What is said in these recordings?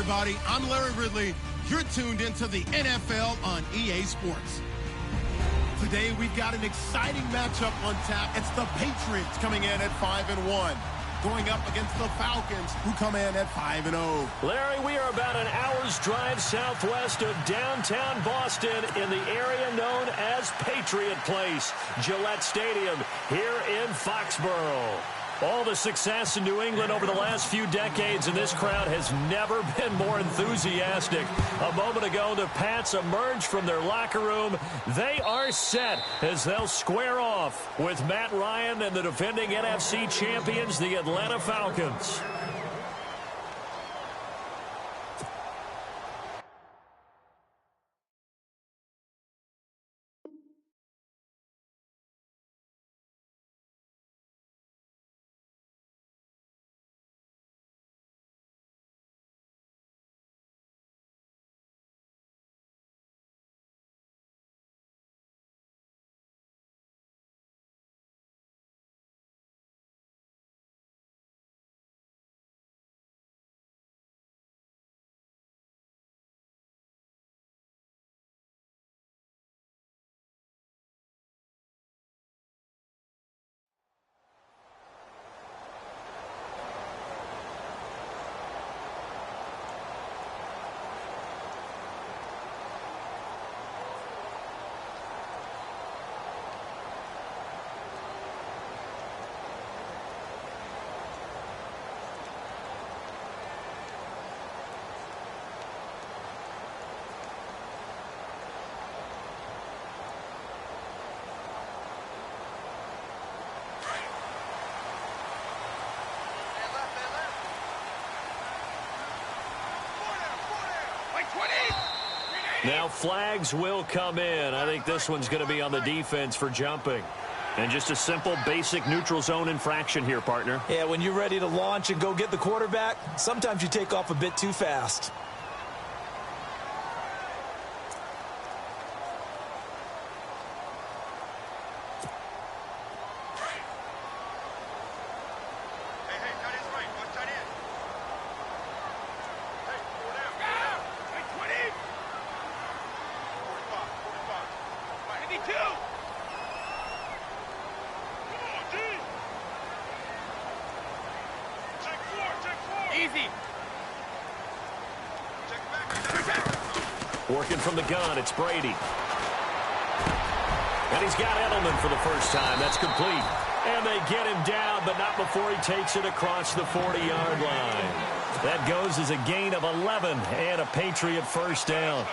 everybody. I'm Larry Ridley. You're tuned into the NFL on EA Sports. Today, we've got an exciting matchup on tap. It's the Patriots coming in at 5-1, going up against the Falcons, who come in at 5-0. Larry, we are about an hour's drive southwest of downtown Boston in the area known as Patriot Place, Gillette Stadium, here in Foxborough. All the success in New England over the last few decades, and this crowd has never been more enthusiastic. A moment ago, the Pats emerged from their locker room. They are set as they'll square off with Matt Ryan and the defending NFC champions, the Atlanta Falcons. Now flags will come in. I think this one's going to be on the defense for jumping. And just a simple, basic neutral zone infraction here, partner. Yeah, when you're ready to launch and go get the quarterback, sometimes you take off a bit too fast. Working from the gun, it's Brady. And he's got Edelman for the first time. That's complete. And they get him down, but not before he takes it across the 40-yard line. That goes as a gain of 11 and a Patriot first down.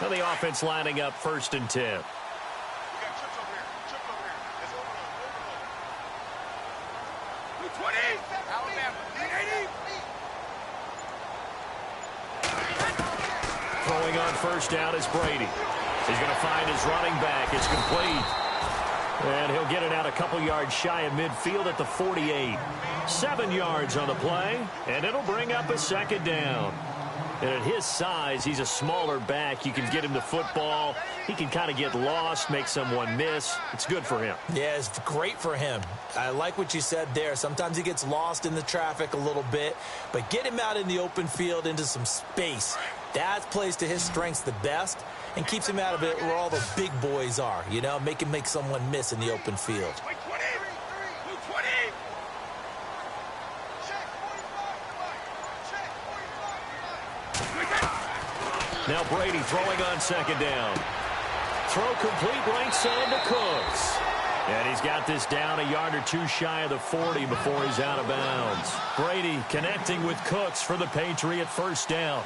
Now the offense lining up 1st and 10. Throwing on first down is Brady. He's going to find his running back. It's complete. And he'll get it out a couple yards shy of midfield at the 48. 7 yards on the play, and it'll bring up a 2nd down. And at his size, he's a smaller back. You can get him the football. He can kind of get lost, make someone miss. It's good for him. Yeah, it's great for him. I like what you said there. Sometimes he gets lost in the traffic a little bit, but get him out in the open field into some space. That plays to his strengths the best and keeps him out of it where all the big boys are, you know, make him make someone miss in the open field. Now Brady throwing on 2nd down. Throw complete right side to Cooks. And he's got this down a yard or two shy of the 40 before he's out of bounds. Brady connecting with Cooks for the Patriot first down.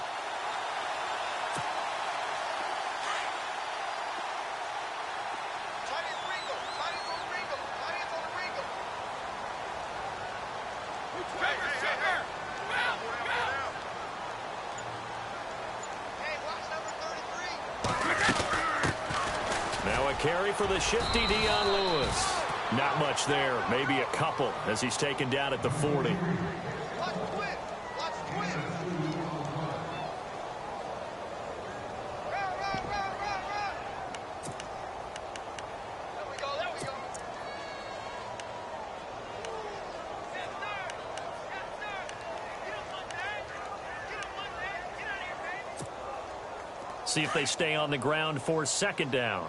Carry for the shifty Dion Lewis. Not much there, maybe a couple as he's taken down at the 40. see if they stay on the ground for second down.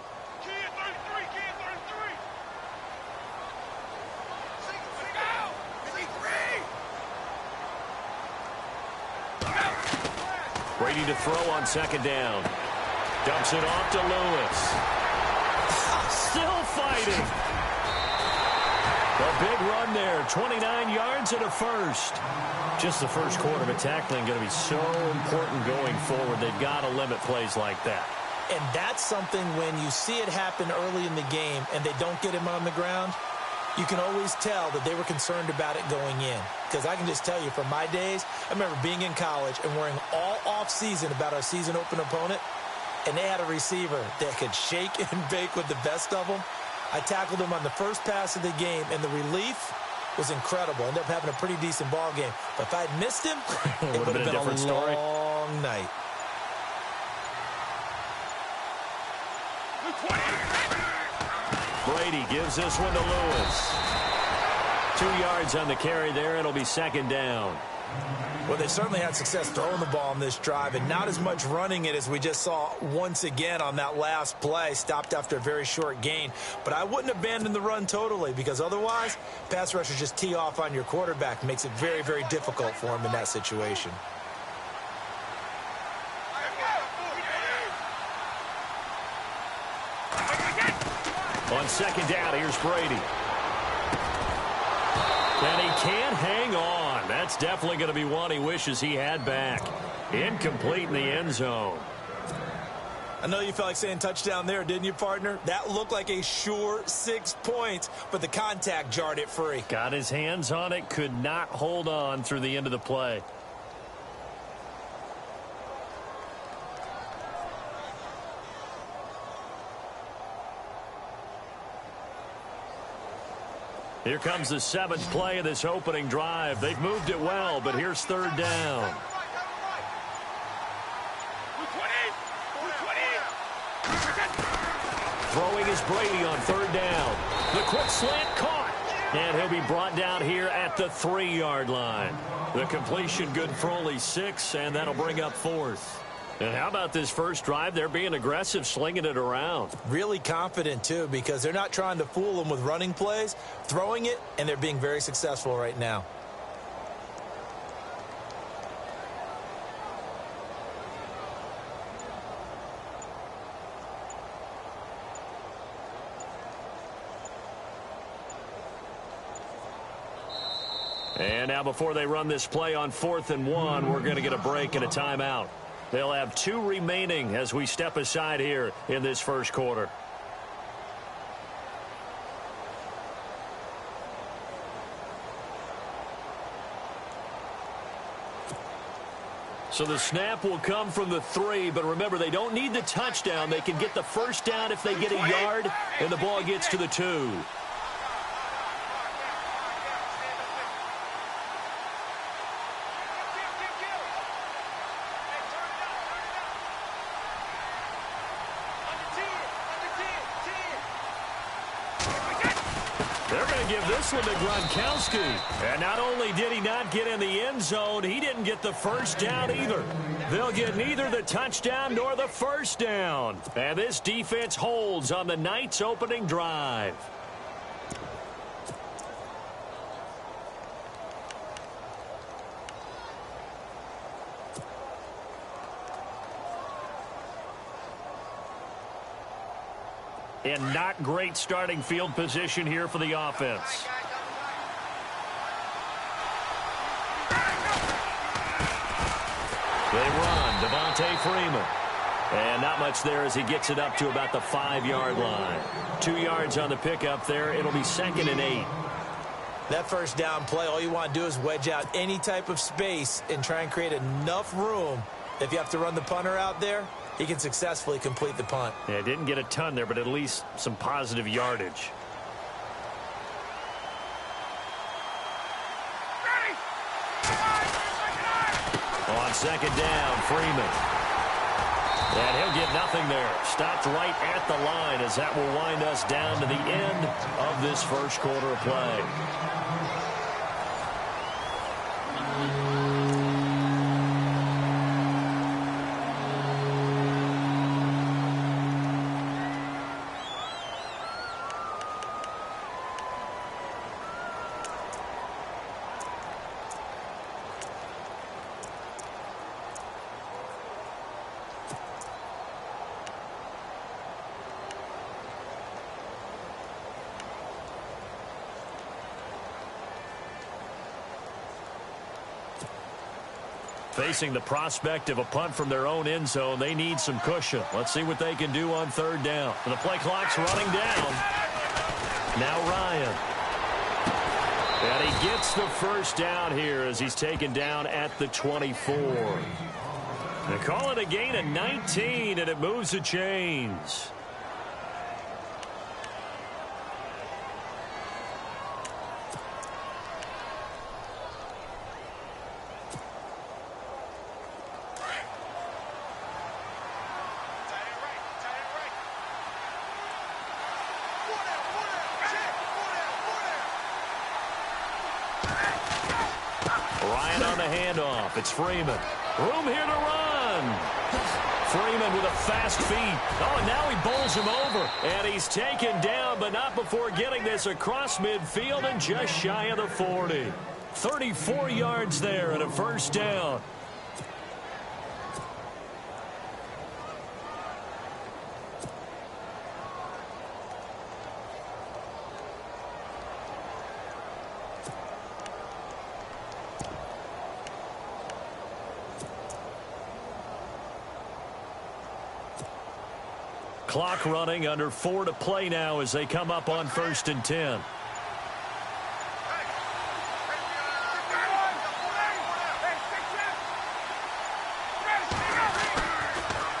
Brady to throw on second down. Dumps it off to Lewis. Still fighting. A big run there. 29 yards and a first. Just the first quarter of tackling going to be so important going forward. They've got to limit plays like that. And that's something when you see it happen early in the game and they don't get him on the ground, you can always tell that they were concerned about it going in. Because I can just tell you from my days, I remember being in college and worrying all off-season about our season open opponent, and they had a receiver that could shake and bake with the best of them. I tackled him on the first pass of the game, and the relief was incredible. Ended up having a pretty decent ball game. But if I'd missed him, it would have been a different story. Long night. Brady gives this one to Lewis. 2 yards on the carry there. It'll be second down. Well, they certainly had success throwing the ball in this drive and not as much running it as we just saw once again on that last play. Stopped after a very short gain. But I wouldn't abandon the run totally because otherwise, pass rushers just tee off on your quarterback. Makes it very, very difficult for him in that situation. On second down, here's Brady. And he can't hang on. That's definitely going to be one he wishes he had back. Incomplete in the end zone. I know you felt like saying touchdown there, didn't you, partner? That looked like a sure 6 points, but the contact jarred it free. Got his hands on it, could not hold on through the end of the play. Here comes the 7th play of this opening drive. They've moved it well, but here's third down. Throwing is Brady on third down. The quick slant caught. And he'll be brought down here at the 3-yard line. The completion good for only 6, and that'll bring up 4th. And how about this first drive? They're being aggressive, slinging it around. Really confident, too, because they're not trying to fool them with running plays, throwing it, and they're being very successful right now. And now before they run this play on 4th and 1, we're going to get a break and a timeout. They'll have 2 remaining as we step aside here in this first quarter. So the snap will come from the 3, but remember, they don't need the touchdown. They can get the first down if they get a yard, and the ball gets to the 2. Give this one to Gronkowski. And not only did he not get in the end zone, he didn't get the first down either. They'll get neither the touchdown nor the first down. And this defense holds on the night's opening drive. And not great starting field position here for the offense. They run. Devontae Freeman. And not much there as he gets it up to about the 5-yard line. 2 yards on the pickup there. It'll be 2nd and 8. That first down play, all you want to do is wedge out any type of space and try and create enough room. If you have to run the punter out there, he can successfully complete the punt. Yeah, didn't get a ton there, but at least some positive yardage. On second down, Freeman. And he'll get nothing there. Stopped right at the line as that will wind us down to the end of this first quarter of play. Facing the prospect of a punt from their own end zone, they need some cushion. Let's see what they can do on third down. The play clock's running down. Now Ryan. And he gets the first down here as he's taken down at the 24. They call it a gain of 19, and it moves the chains. Ryan on the handoff. It's Freeman. Room here to run. Freeman with a fast feet. Oh, and now he bowls him over. And he's taken down, but not before getting this across midfield and just shy of the 40. 34 yards there and a first down. Clock running, under 4 to play now as they come up on 1st and 10.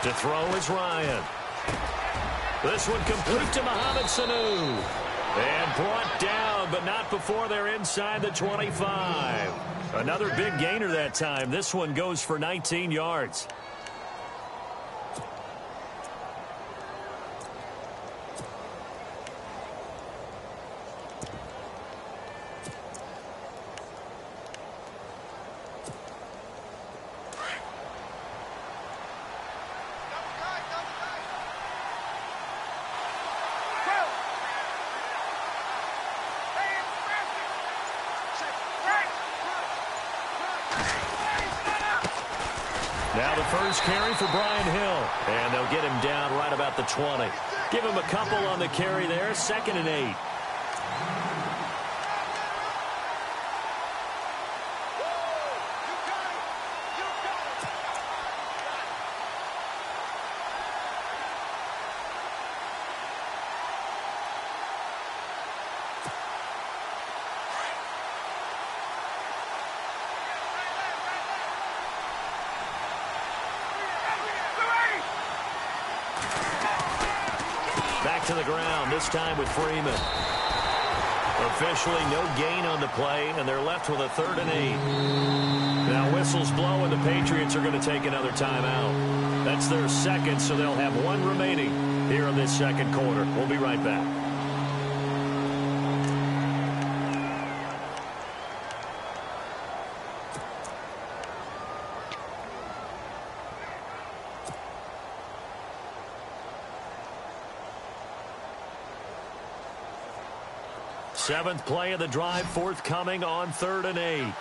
To throw is Ryan. This one complete to Mohamed Sanu. And brought down, but not before they're inside the 25. Another big gainer that time. This one goes for 19 yards. Now the first carry for Brian Hill. And they'll get him down right about the 20. Give him a couple on the carry there. 2nd and 8. Back to the ground, this time with Freeman. Officially no gain on the play, and they're left with a 3rd and 8. Now whistles blow, and the Patriots are going to take another timeout. That's their 2nd, so they'll have 1 remaining here in this 2nd quarter. We'll be right back. Seventh play of the drive forthcoming on 3rd and 8.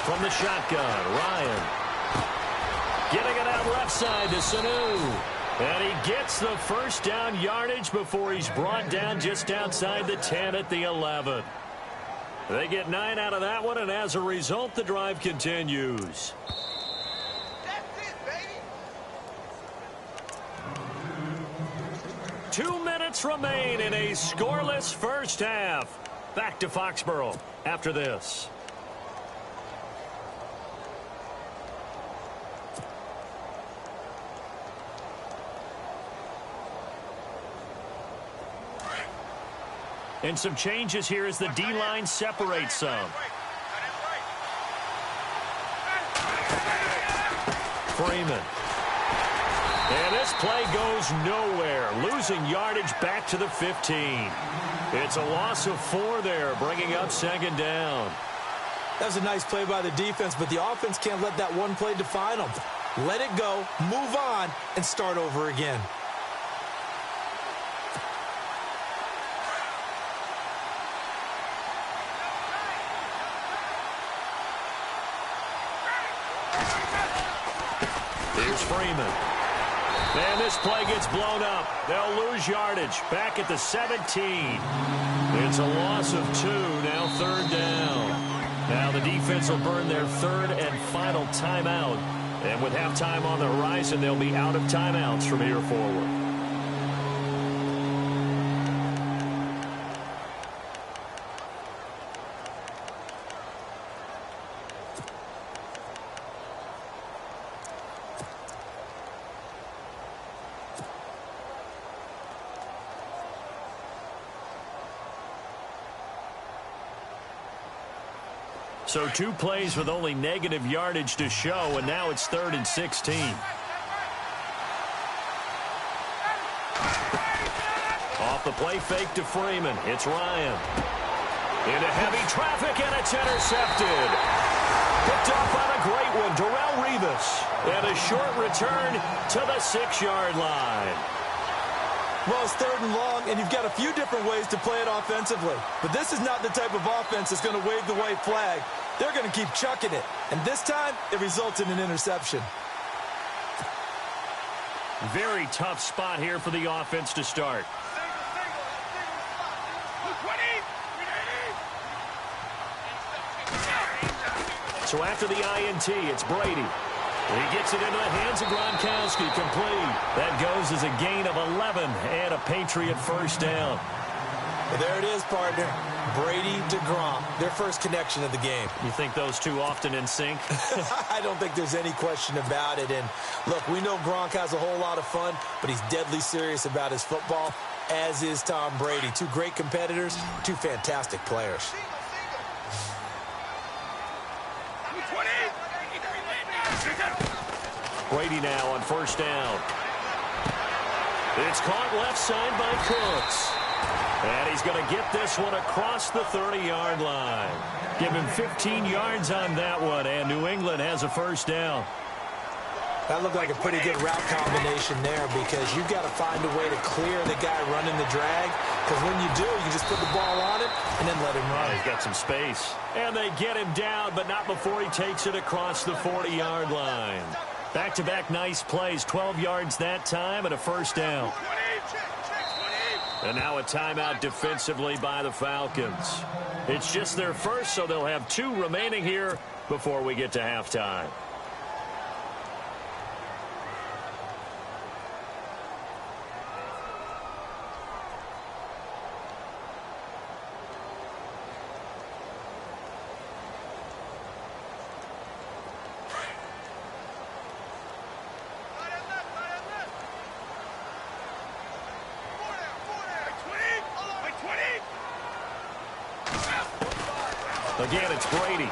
From the shotgun, Ryan. Getting it out left side to Sanu. And he gets the first down yardage before he's brought down just outside the 10 at the 11. They get 9 out of that one, and as a result, the drive continues. 2 minutes remain in a scoreless first half. Back to Foxborough after this. And some changes here as the D-line separates some. Freeman. And this play goes nowhere, losing yardage back to the 15. It's a loss of 4 there, bringing up 2nd down. That was a nice play by the defense, but the offense can't let that one play define them. Let it go, move on, and start over again. Here's Freeman. And this play gets blown up. They'll lose yardage. Back at the 17. It's a loss of 2. Now 3rd down. Now the defense will burn their 3rd and final timeout. And with halftime on the horizon, they'll be out of timeouts from here forward. So 2 plays with only negative yardage to show, and now it's 3rd and 16. Off the play fake to Freeman. It's Ryan. Into heavy traffic, and it's intercepted. Picked up on a great one, Darrelle Revis. And a short return to the 6-yard line. Well, it's 3rd and long, and you've got a few different ways to play it offensively. But this is not the type of offense that's going to wave the white flag. They're going to keep chucking it. And this time, it results in an interception. Very tough spot here for the offense to start. So after the INT, it's Brady. He gets it into the hands of Gronkowski, complete. That goes as a gain of 11 and a Patriot 1st down. Well, there it is, partner. Brady to Gronk, their first connection of the game. You think those two often in sync? I don't think there's any question about it. And look, we know Gronk has a whole lot of fun, but he's deadly serious about his football, as is Tom Brady. 2 great competitors, 2 fantastic players. Brady now on 1st down. It's caught left side by Cooks. And he's going to get this one across the 30-yard line. Give him 15 yards on that one, and New England has a 1st down. That looked like a pretty good route combination there, because you've got to find a way to clear the guy running the drag, because when you do, you can just put the ball on him and then let him run. He's got some space. And they get him down, but not before he takes it across the 40-yard line. Back-to-back nice plays, 12 yards that time and a 1st down. And now a timeout defensively by the Falcons. It's just their first, so they'll have 2 remaining here before we get to halftime. Again, it's Brady.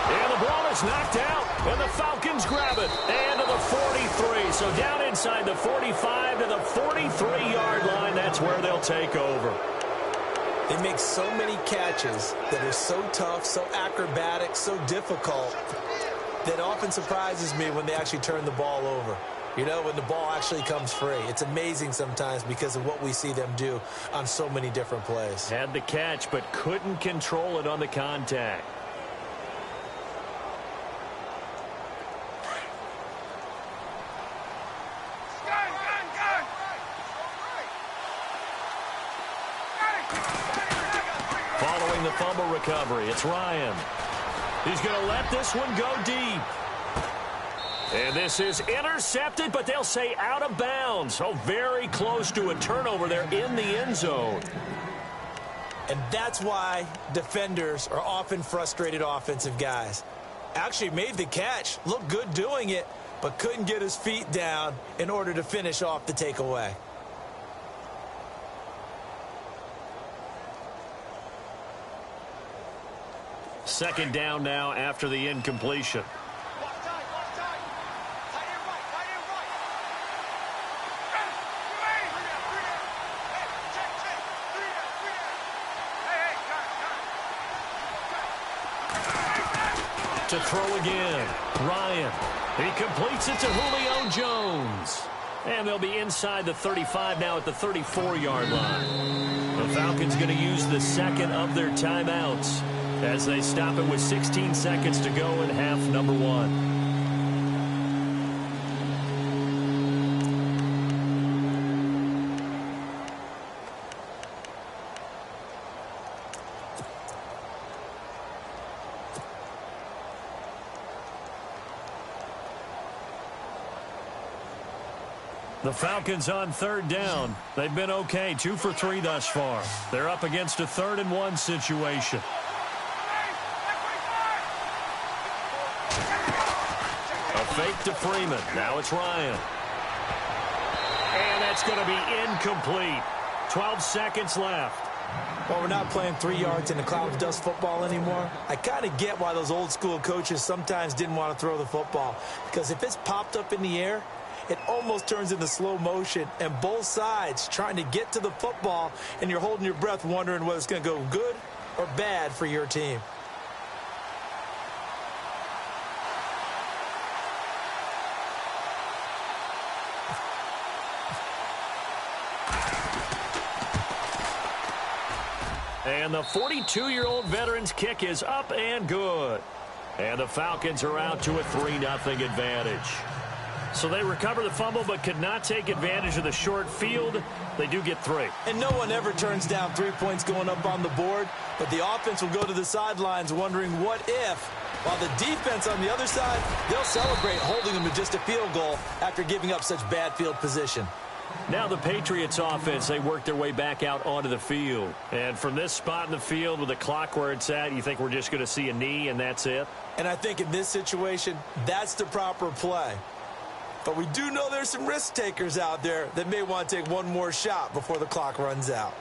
And the ball is knocked out, and the Falcons grab it. And to the 43. So down inside the 45 to the 43-yard line. That's where they'll take over. They make so many catches that are so tough, so acrobatic, so difficult, that often surprises me when they actually turn the ball over. You know, when the ball actually comes free. It's amazing sometimes because of what we see them do on so many different plays. Had the catch, but couldn't control it on the contact. Following the fumble recovery, it's Ryan. He's going to let this one go deep. And this is intercepted, but they'll say out of bounds. So very close to a turnover there in the end zone. And that's why defenders are often frustrated offensive guys. Actually made the catch, looked good doing it, but couldn't get his feet down in order to finish off the takeaway. Second down now after the incompletion. To throw again, Ryan. He completes it to Julio Jones. And they'll be inside the 35 now at the 34-yard line. The Falcons going to use the second of their timeouts as they stop it with 16 seconds to go in half number 1. The Falcons on third down. They've been okay, 2 for 3 thus far. They're up against a 3rd and 1 situation. A fake to Freeman. Now it's Ryan. And that's going to be incomplete. 12 seconds left. Well, we're not playing 3 yards in a cloud of dust football anymore. I kind of get why those old school coaches sometimes didn't want to throw the football. Because if it's popped up in the air, it almost turns into slow motion. And both sides trying to get to the football, and you're holding your breath wondering whether it's going to go good or bad for your team. And the 42-year-old veteran's kick is up and good. And the Falcons are out to a 3-0 advantage. So they recover the fumble but could not take advantage of the short field. They do get 3. And no one ever turns down 3 points going up on the board, but the offense will go to the sidelines wondering what if, while the defense on the other side, they'll celebrate holding them to just a field goal after giving up such bad field position. Now the Patriots offense, they work their way back out onto the field. And from this spot in the field with the clock where it's at, you think we're just going to see a knee and that's it? And I think in this situation, that's the proper play. But we do know there's some risk takers out there that may want to take one more shot before the clock runs out.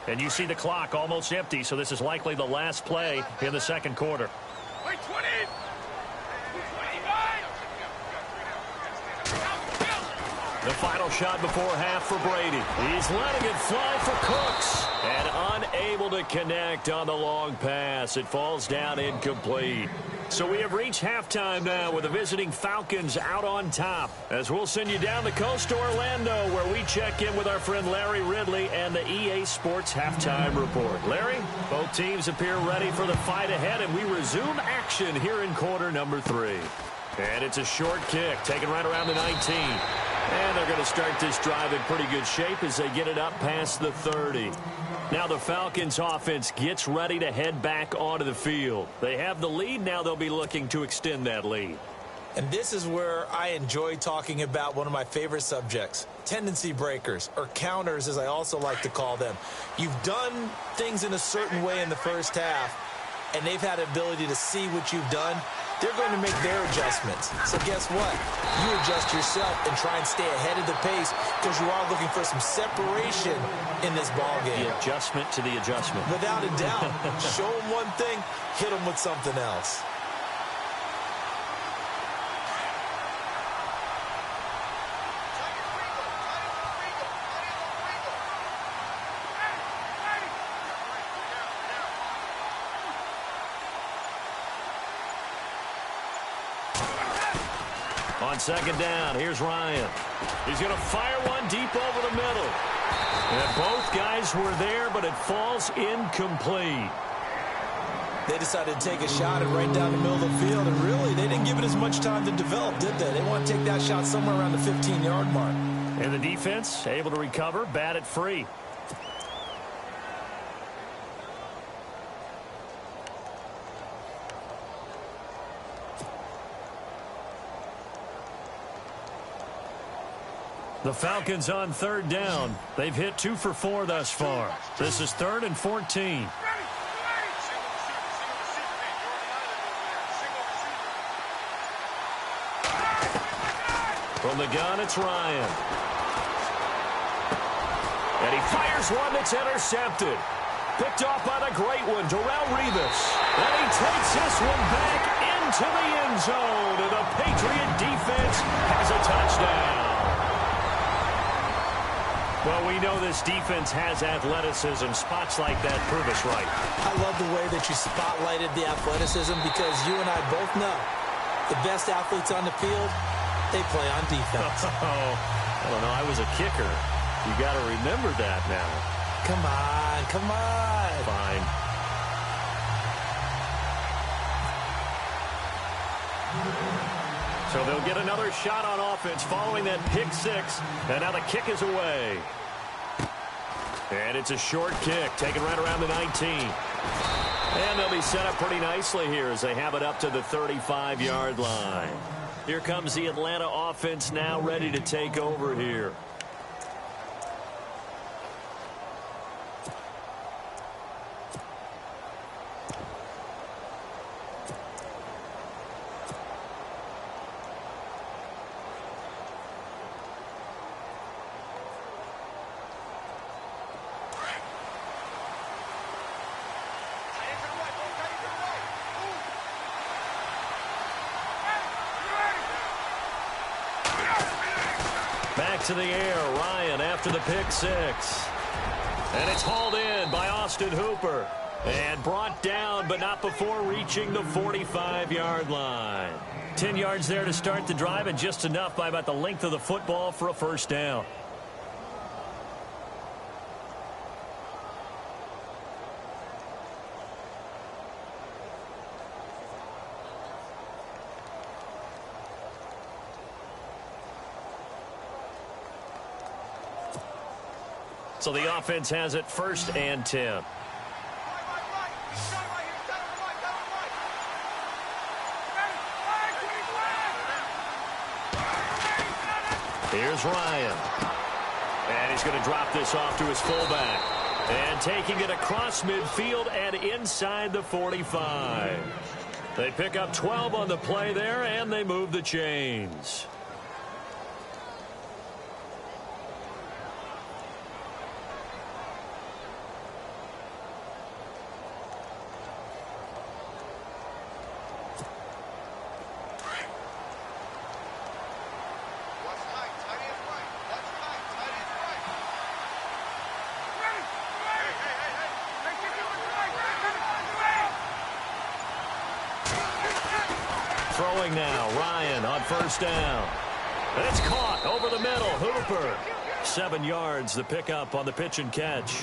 And you see the clock almost empty, so this is likely the last play in the second quarter. Wait, 20! The final shot before half for Brady. He's letting it fly for Cooks. And unable to connect on the long pass. It falls down incomplete. So we have reached halftime now with the visiting Falcons out on top. As we'll send you down the coast to Orlando, where we check in with our friend Larry Ridley and the EA Sports Halftime Report. Larry, both teams appear ready for the fight ahead, and we resume action here in quarter number 3. And it's a short kick, taken right around the 19. And they're going to start this drive in pretty good shape as they get it up past the 30. Now the Falcons offense gets ready to head back onto the field. They have the lead. Now they'll be looking to extend that lead. And this is where I enjoy talking about one of my favorite subjects, tendency breakers, or counters as I also like to call them. You've done things in a certain way in the first half, and they've had the ability to see what you've done. They're going to make their adjustments. So guess what? You adjust yourself and try and stay ahead of the pace because you are looking for some separation in this ballgame. The adjustment to the adjustment. Without a doubt. Show them one thing, hit them with something else. On second down, here's Ryan. He's going to fire one deep over the middle. And both guys were there, but it falls incomplete. They decided to take a shot and right down the middle of the field, and really, they didn't give it as much time to develop, did they? They want to take that shot somewhere around the 15-yard mark. And the defense able to recover, bat it free. The Falcons on third down. They've hit 2 for 4 thus far. This is 3rd and 14. From the gun, it's Ryan. And he fires one that's intercepted. Picked off by the great one, Darrelle Revis. And he takes this one back into the end zone. And the Patriot defense has a touchdown. Well, we know this defense has athleticism. Spots like that prove us right. I love the way that you spotlighted the athleticism because you and I both know the best athletes on the field, they play on defense. Oh, I don't know. I was a kicker. You got to remember that now. Come on, come on. Fine. So they'll get another shot on offense following that pick six. And now the kick is away. And it's a short kick, taken right around the 19. And they'll be set up pretty nicely here as they have it up to the 35-yard line. Here comes the Atlanta offense now ready to take over here. Back to the air, Ryan after the pick six. And it's hauled in by Austin Hooper. And brought down, but not before reaching the 45-yard line. 10 yards there to start the drive, and just enough by about the length of the football for a first down. So the offense has it 1st and 10. Here's Ryan. And he's going to drop this off to his fullback. And taking it across midfield and inside the 45. They pick up 12 on the play there, and they move the chains. Throwing now, Ryan on 1st down. And it's caught over the middle, Hooper. 7 yards, the pickup on the pitch and catch.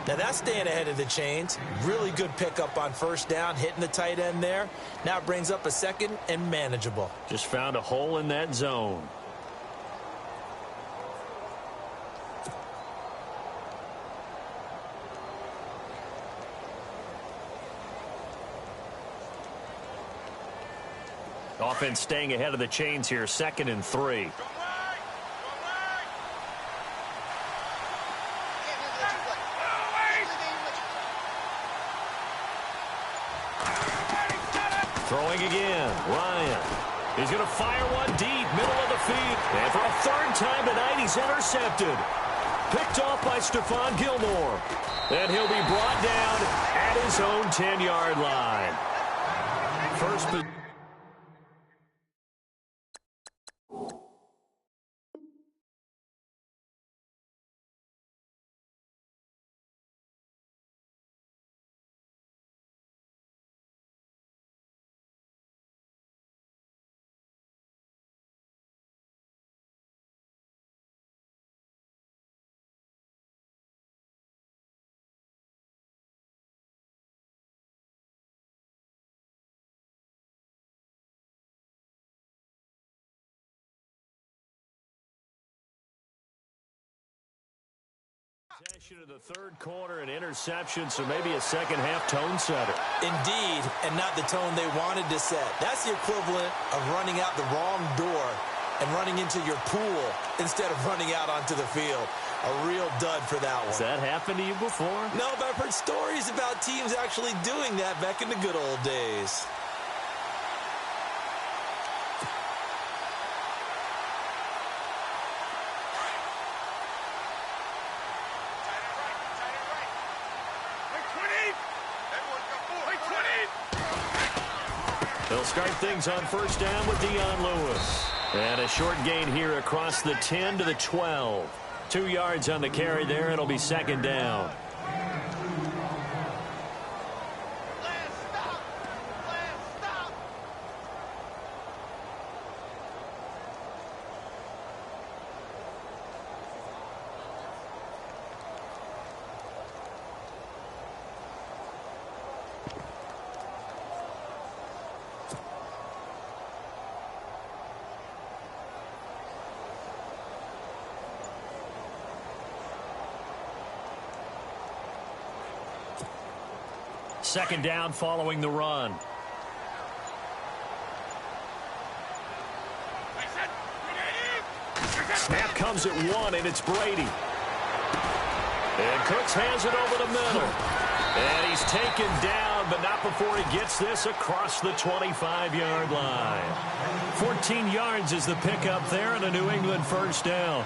Now that's staying ahead of the chains. Really good pickup on 1st down, hitting the tight end there. Now it brings up a 2nd and manageable. Just found a hole in that zone. Offense staying ahead of the chains here, 2nd and 3. Throwing again, Ryan. He's going to fire one deep, middle of the field. And for a 3rd time tonight, he's intercepted. Picked off by Stephon Gilmore. And he'll be brought down at his own 10-yard line. First position. Possession of the 3rd quarter, an interception, so maybe a second-half tone setter. Indeed, and not the tone they wanted to set. That's the equivalent of running out the wrong door and running into your pool instead of running out onto the field. A real dud for that one. Has that happened to you before? No, but I've heard stories about teams actually doing that back in the good old days. They'll start things on 1st down with Dion Lewis. And a short gain here across the 10 to the 12. 2 yards on the carry there. It'll be 2nd down. Second down following the run. Snap comes at 1, and it's Brady. And Cooks hands it over the middle. And he's taken down, but not before he gets this across the 25-yard line. 14 yards is the pickup there, and a New England first down.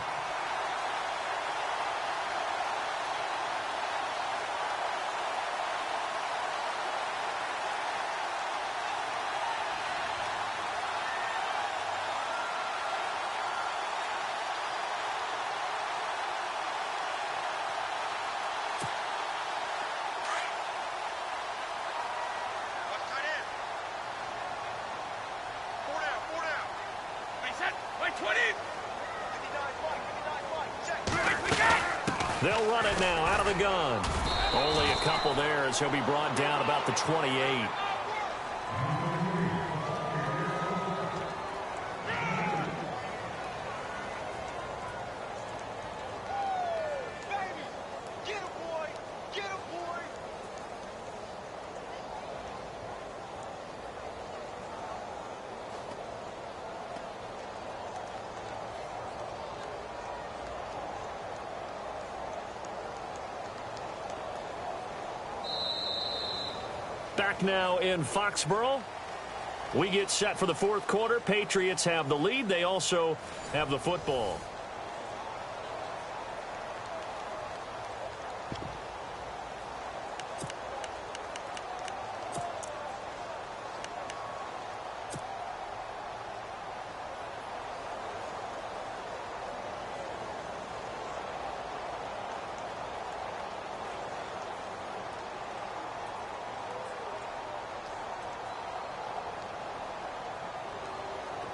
They'll run it now out of the gun. Only a couple there as he'll be brought down about the 28. Back now in Foxborough. We get set for the fourth quarter. Patriots have the lead. They also have the football.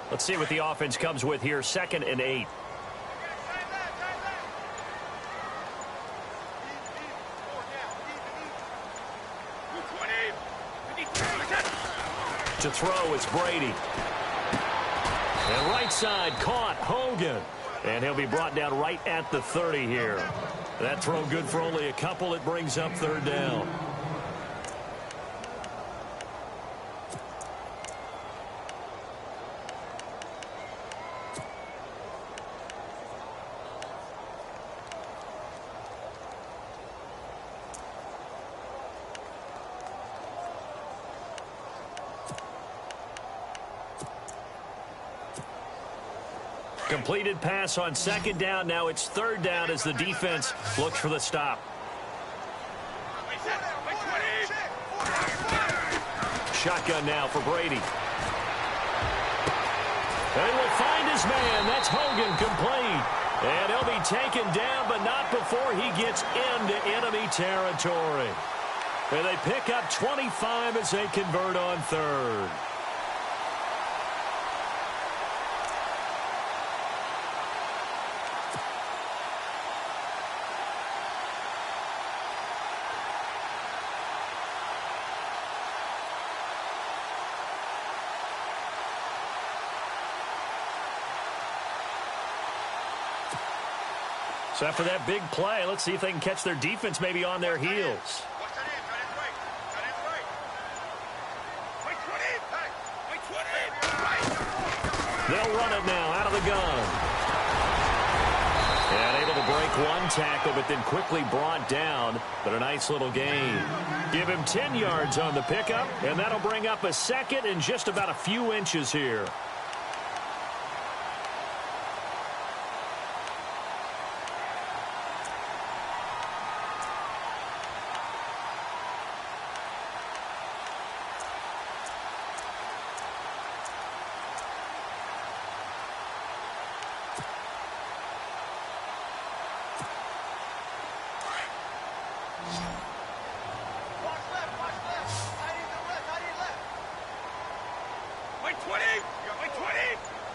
Let's see what the offense comes with here. 2nd and 8. To throw, it's Brady. And right side caught, Hogan. And he'll be brought down right at the 30 here. That throw good for only a couple. It brings up 3rd down. Completed pass on 2nd down. Now it's 3rd down as the defense looks for the stop. Shotgun now for Brady. And will find his man. That's Hogan complete. And he'll be taken down, but not before he gets into enemy territory. And they pick up 25 as they convert on 3rd. So after that big play, let's see if they can catch their defense maybe on their heels. They'll run it now out of the gun. And able to break one tackle, but then quickly brought down. But a nice little gain. Give him 10 yards on the pickup, and that'll bring up a 2nd and just about a few inches here.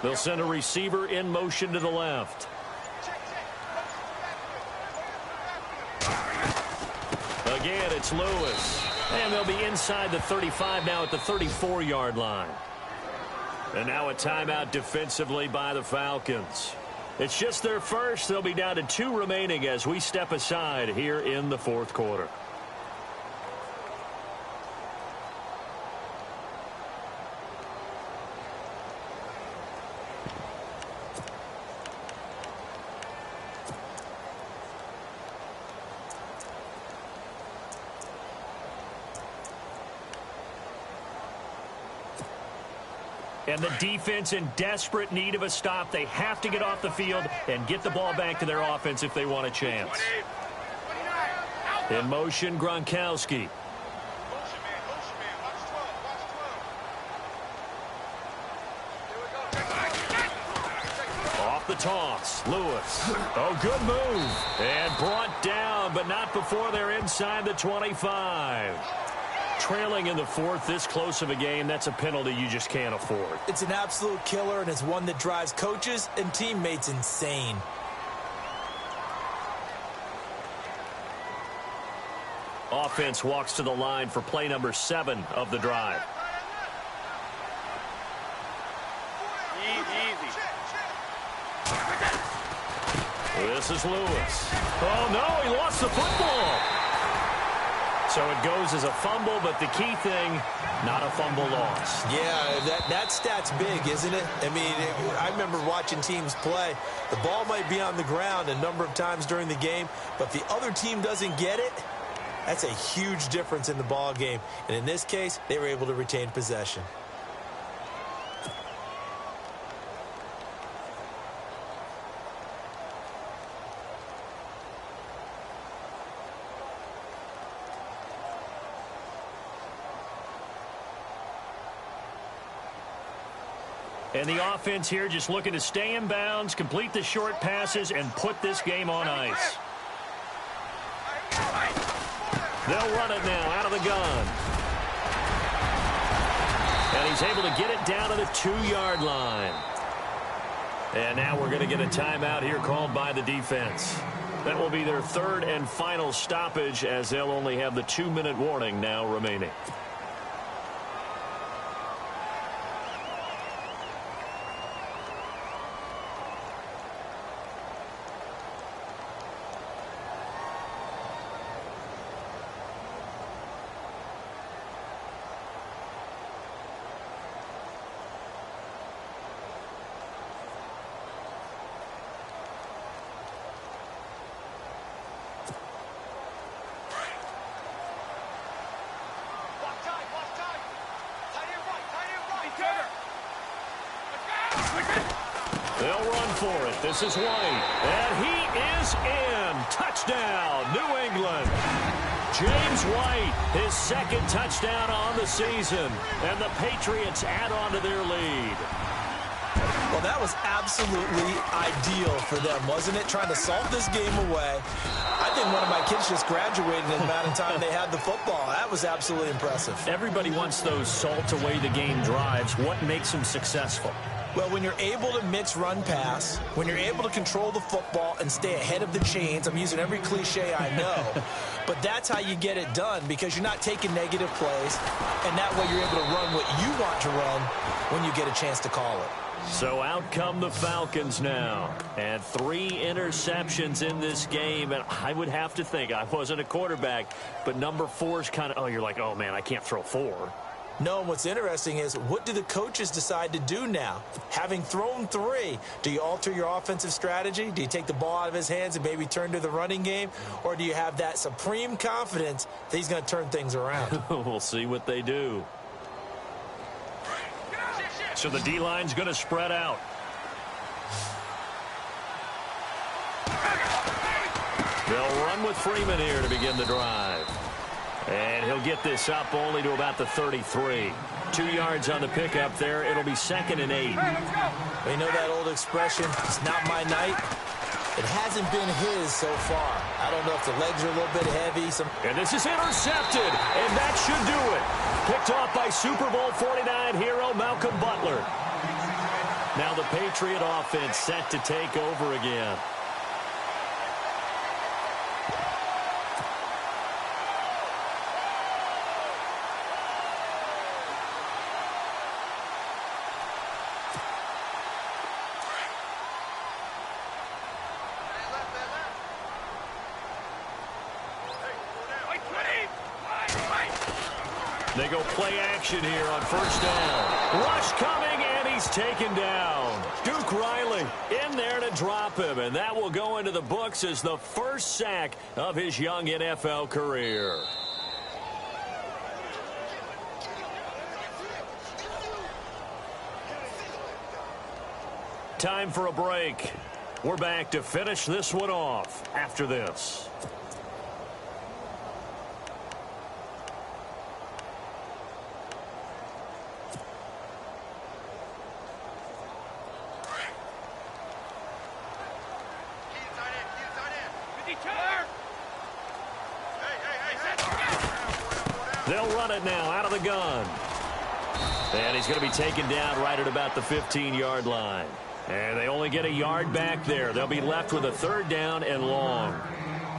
They'll send a receiver in motion to the left. Again, it's Lewis. And they'll be inside the 35 now at the 34-yard line. And now a timeout defensively by the Falcons. It's just their first. They'll be down to 2 remaining as we step aside here in the fourth quarter. And the defense in desperate need of a stop. They have to get off the field and get the ball back to their offense if they want a chance. In motion, Gronkowski. Off the toss, Lewis. Oh, good move. And brought down, but not before they're inside the 25. Trailing in the fourth, this close of a game, that's a penalty you just can't afford. It's an absolute killer, and it's one that drives coaches and teammates insane. Offense walks to the line for play number 7 of the drive. This is Lewis. Oh, no, he lost the football. So it goes as a fumble, but the key thing, not a fumble loss. Yeah, that stat's big, isn't it? I mean, I remember watching teams play. The ball might be on the ground a number of times during the game, but if the other team doesn't get it, that's a huge difference in the ball game. And in this case, they were able to retain possession. And the offense here just looking to stay in bounds, complete the short passes, and put this game on ice. They'll run it now out of the gun. And he's able to get it down to the 2-yard line. And now we're going to get a timeout here called by the defense. That will be their third and final stoppage, as they'll only have the 2-minute warning now remaining. They'll run for it. This is White. And he is in. Touchdown, New England. James White, his second touchdown on the season. And the Patriots add on to their lead. Well, that was absolutely ideal for them, wasn't it? Trying to salt this game away. I think one of my kids just graduated in the amount of time they had the football. That was absolutely impressive. Everybody wants those salt-away-the-game drives. What makes them successful? Well, when you're able to mix run pass, when you're able to control the football and stay ahead of the chains, I'm using every cliche I know, but that's how you get it done, because you're not taking negative plays, and that way you're able to run what you want to run when you get a chance to call it. So out come the Falcons now. And 3 interceptions in this game. And I would have to think, I wasn't a quarterback, but number 4's kind of, oh, you're like, oh, man, I can't throw 4. No, and what's interesting is, what do the coaches decide to do now? Having thrown 3, do you alter your offensive strategy? Do you take the ball out of his hands and maybe turn to the running game? Or do you have that supreme confidence that he's going to turn things around? We'll see what they do. So the D-line's going to spread out. They'll run with Freeman here to begin the drive. And he'll get this up only to about the 33. 2 yards on the pickup there. It'll be 2nd and 8. You know that old expression, it's not my night? It hasn't been his so far. I don't know if the legs are a little bit heavy. And this is intercepted, and that should do it. Picked off by Super Bowl 49 hero Malcolm Butler. Now the Patriot offense set to take over again. They go play action here on 1st down. Rush coming, and he's taken down. Duke Riley in there to drop him, and that will go into the books as the first sack of his young NFL career. Time for a break. We're back to finish this one off after this. They'll run it now out of the gun. And he's going to be taken down right at about the 15-yard line. And they only get a yard back there. They'll be left with a 3rd down and long.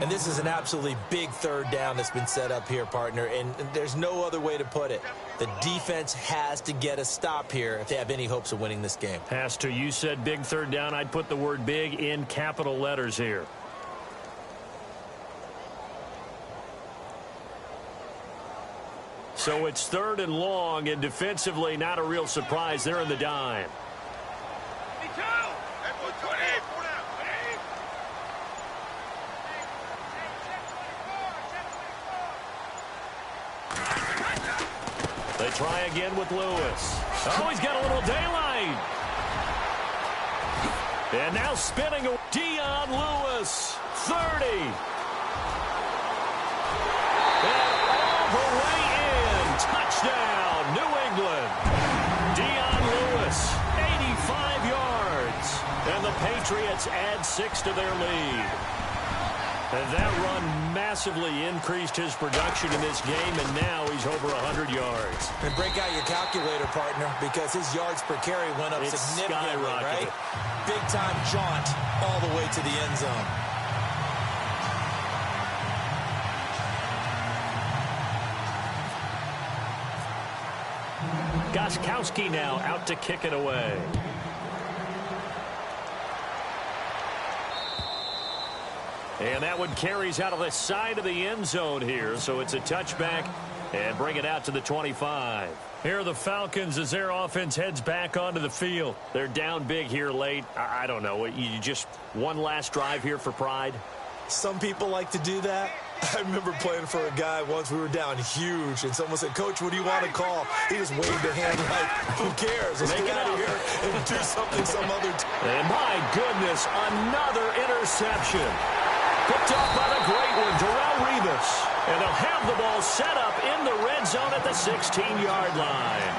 And this is an absolutely big 3rd down that's been set up here, partner. And there's no other way to put it. The defense has to get a stop here if they have any hopes of winning this game. Has to. You said big 3rd down. I'd put the word big in capital letters here. So it's 3rd and long, and defensively not a real surprise. They're in the dime. They try again with Lewis. Oh, he's got a little daylight. And now spinning Dion Lewis, 30. And all the way in. Touchdown, New England. Dion Lewis, 85 yards. And the Patriots add 6 to their lead. And that run massively increased his production in this game, and now he's over 100 yards. And break out your calculator, partner, because his yards per carry went up significantly, right? Big-time jaunt all the way to the end zone. Gostkowski now out to kick it away. And that one carries out of the side of the end zone here, so it's a touchback and bring it out to the 25. Here are the Falcons as their offense heads back onto the field. They're down big here late. I don't know. You just one last drive here for pride? Some people like to do that. I remember playing for a guy once. We were down huge, and someone said, "Coach, what do you want to call?" He just waved a hand like, "Who cares? Let's get out of here and do something some other time." And my goodness, another interception. Picked off by the great one, Darrelle Revis. And they'll have the ball set up in the red zone at the 16-yard line.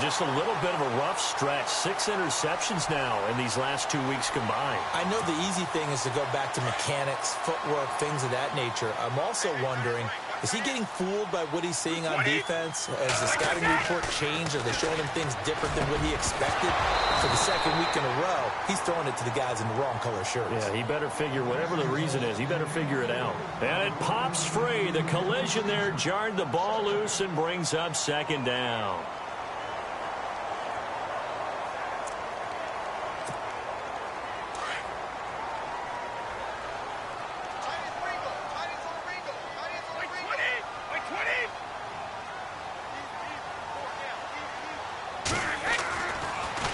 Just a little bit of a rough stretch. 6 interceptions now in these last 2 weeks combined. I know the easy thing is to go back to mechanics, footwork, things of that nature. I'm also wondering, is he getting fooled by what he's seeing on defense? Has the scouting report changed? Are they showing him things different than what he expected? For the second week in a row, he's throwing it to the guys in the wrong color shirts. Yeah, he better figure, whatever the reason is, he better figure it out. And it pops free. The collision there jarred the ball loose and brings up 2nd down.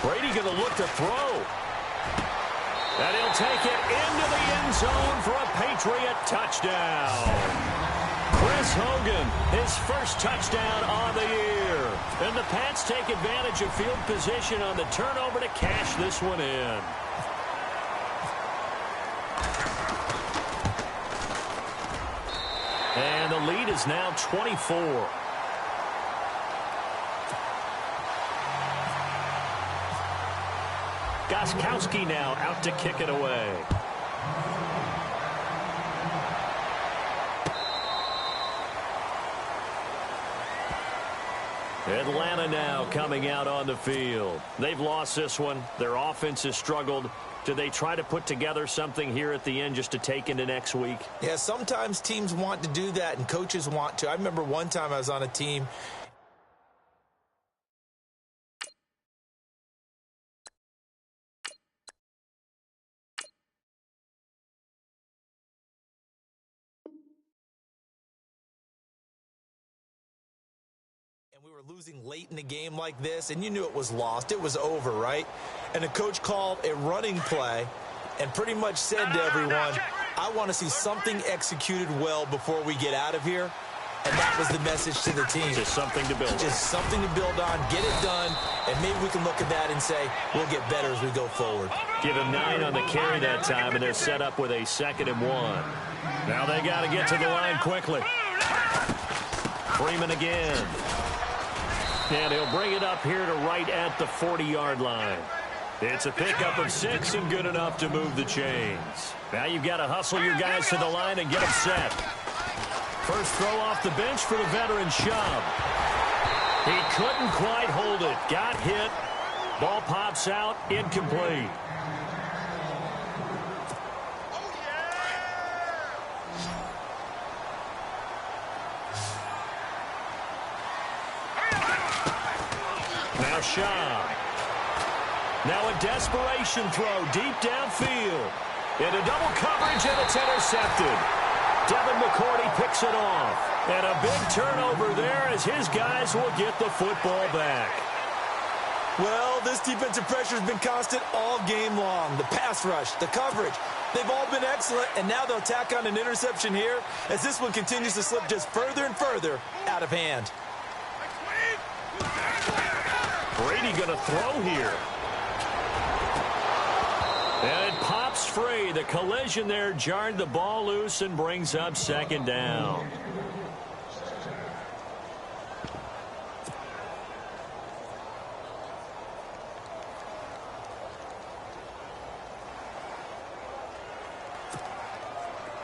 Brady going to look to throw. And he'll take it into the end zone for a Patriot touchdown. Chris Hogan, his first touchdown on the year. And the Pats take advantage of field position on the turnover to cash this one in. And the lead is now 24. Gostkowski now out to kick it away. Atlanta now coming out on the field. They've lost this one. Their offense has struggled. Do they try to put together something here at the end just to take into next week? Yeah, sometimes teams want to do that and coaches want to. I remember one time I was on a team. We were losing late in the game like this, and you knew it was lost. It was over, right? And the coach called a running play and pretty much said to everyone, I want to see something executed well before we get out of here. And that was the message to the team. Just something to build on. Just something to build on, get it done, and maybe we can look at that and say, we'll get better as we go forward. Give him 9 on the carry that time, and they're set up with a 2nd and 1. Now they got to get to the line quickly. Freeman again. And he'll bring it up here to right at the 40-yard line. It's a pickup of 6 and good enough to move the chains. Now you've got to hustle your guys to the line and get them set. First throw off the bench for the veteran Chubb. He couldn't quite hold it. Got hit. Ball pops out. Incomplete. Now Shaw. Now a desperation throw deep downfield. Into double coverage, and it's intercepted. Devin McCourty picks it off. And a big turnover there as his guys will get the football back. Well, this defensive pressure has been constant all game long. The pass rush, the coverage, they've all been excellent, and now they'll tack on an interception here as this one continues to slip just further and further out of hand. Brady going to throw here. And it pops free. The collision there jarred the ball loose and brings up 2nd down.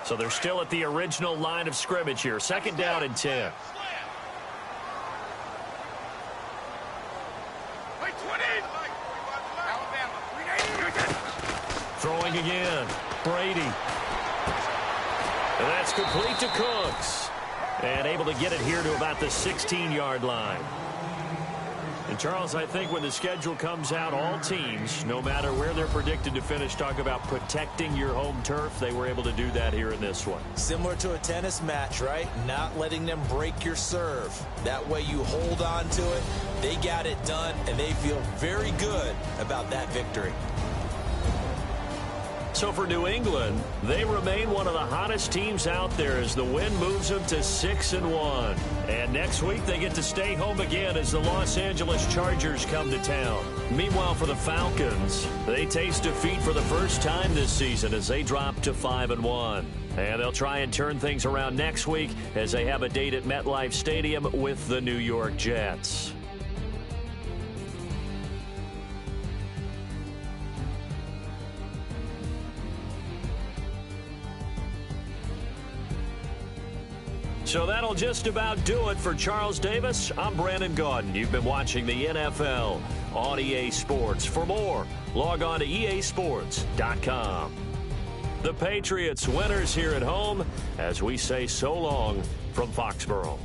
So they're still at the original line of scrimmage here. 2nd down and 10. Throwing again. Brady. And that's complete to Cooks. And able to get it here to about the 16-yard line. And, Charles, I think when the schedule comes out, all teams, no matter where they're predicted to finish, talk about protecting your home turf. They were able to do that here in this one. Similar to a tennis match, right? Not letting them break your serve. That way you hold on to it. They got it done, and they feel very good about that victory. So for New England, they remain one of the hottest teams out there as the win moves them to 6-1. And next week they get to stay home again as the Los Angeles Chargers come to town. Meanwhile, for the Falcons, they taste defeat for the first time this season as they drop to 5-1. And they'll try and turn things around next week as they have a date at MetLife Stadium with the New York Jets. So that'll just about do it for Charles Davis. I'm Brandon Gaudin. You've been watching the NFL on EA Sports. For more, log on to easports.com. The Patriots winners here at home as we say so long from Foxborough.